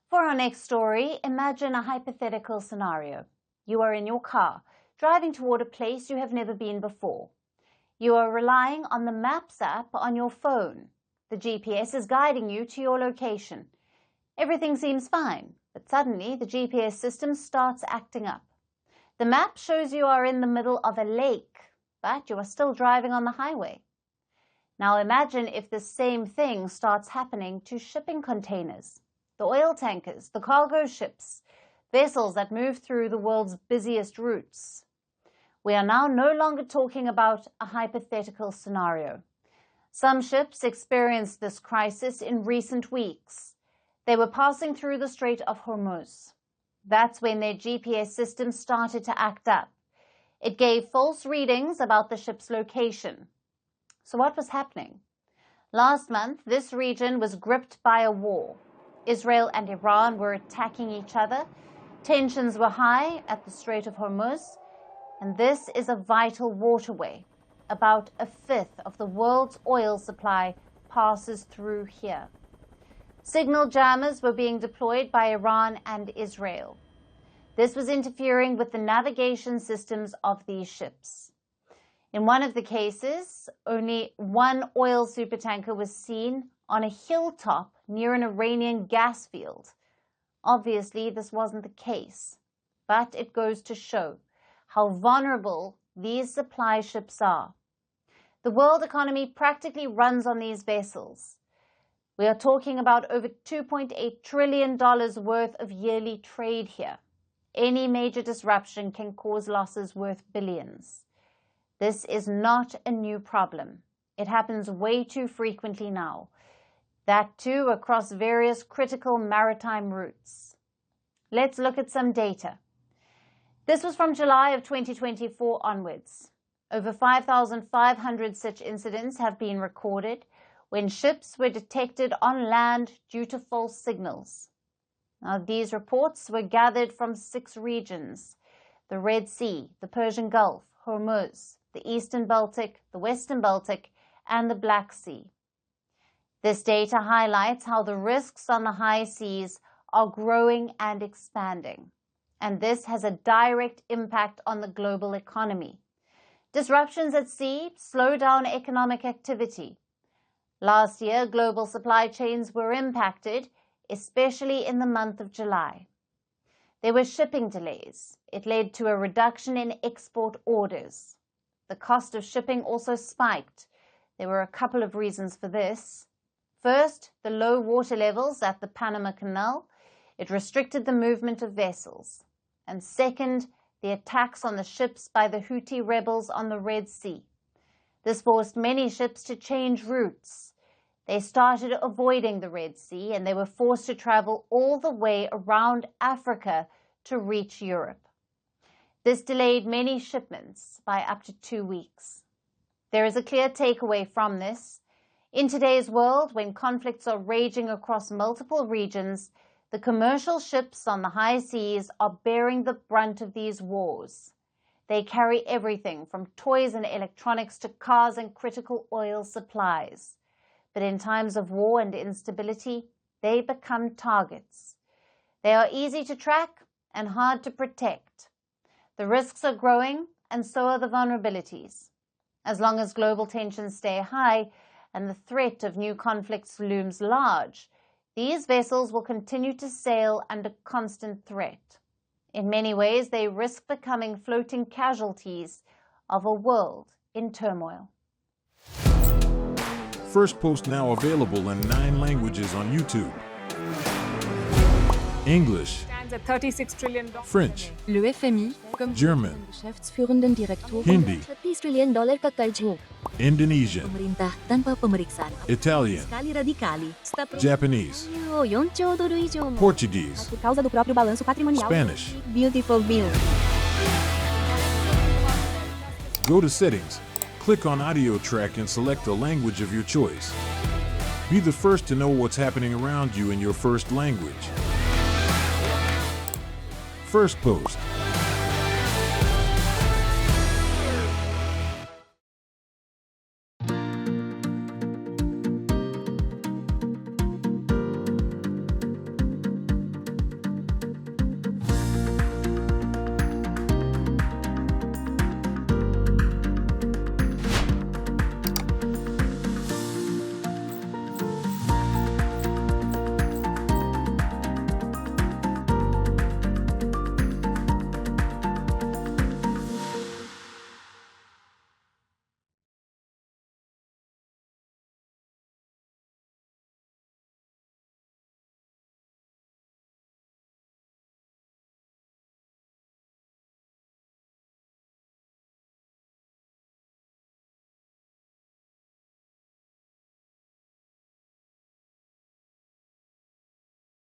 For our next story, imagine a hypothetical scenario. You are in your car, driving toward a place you have never been before. You are relying on the Maps app on your phone. The GPS is guiding you to your location. Everything seems fine, but suddenly the GPS system starts acting up. The map shows you are in the middle of a lake, but you are still driving on the highway. Now imagine if the same thing starts happening to shipping containers, the oil tankers, the cargo ships, vessels that move through the world's busiest routes. We are now no longer talking about a hypothetical scenario. Some ships experienced this crisis in recent weeks. They were passing through the Strait of Hormuz. That's when their GPS system started to act up. It gave false readings about the ship's location. So what was happening? Last month, this region was gripped by a war. Israel and Iran were attacking each other. Tensions were high at the Strait of Hormuz, and this is a vital waterway. About a fifth of the world's oil supply passes through here. Signal jammers were being deployed by Iran and Israel. This was interfering with the navigation systems of these ships. In one of the cases, only one oil supertanker was seen on a hilltop near an Iranian gas field. Obviously, this wasn't the case, but it goes to show how vulnerable these supply ships are. The world economy practically runs on these vessels. We are talking about over $2.8 trillion worth of yearly trade here. Any major disruption can cause losses worth billions. This is not a new problem. It happens way too frequently now. That too across various critical maritime routes. Let's look at some data. This was from July of 2024 onwards. Over 5,500 such incidents have been recorded when ships were detected on land due to false signals. Now, these reports were gathered from 6 regions: the Red Sea, the Persian Gulf, Hormuz, the Eastern Baltic, the Western Baltic, and the Black Sea. This data highlights how the risks on the high seas are growing and expanding, and this has a direct impact on the global economy. Disruptions at sea slow down economic activity. Last year, global supply chains were impacted, especially in the month of July. There were shipping delays. It led to a reduction in export orders. The cost of shipping also spiked. There were a couple of reasons for this. First, the low water levels at the Panama Canal. It restricted the movement of vessels. And second, the attacks on the ships by the Houthi rebels on the Red Sea. This forced many ships to change routes. They started avoiding the Red Sea, and they were forced to travel all the way around Africa to reach Europe. This delayed many shipments by up to 2 weeks. There is a clear takeaway from this. In today's world, when conflicts are raging across multiple regions, the commercial ships on the high seas are bearing the brunt of these wars. They carry everything from toys and electronics to cars and critical oil supplies. But in times of war and instability, they become targets. They are easy to track and hard to protect. The risks are growing, and so are the vulnerabilities. As long as global tensions stay high and the threat of new conflicts looms large, these vessels will continue to sail under constant threat. In many ways, they risk becoming floating casualties of a world in turmoil. Firstpost now available in 9 languages on YouTube. English, $36 trillion. French, Le FMI, comme German, Geschäftsführenden Direktor, Hindi, $30 trillion ka karjo. Indonesian, Pemerintah tanpa pemeriksaan. Italian, Sekali radikali. Japanese, 4 兆ドル以上も Portuguese, por causa do próprio balanço patrimonial. Spanish. Beautiful bill. Go to Settings, click on Audio Track and select a language of your choice. Be the first to know what's happening around you in your first language. Firstpost.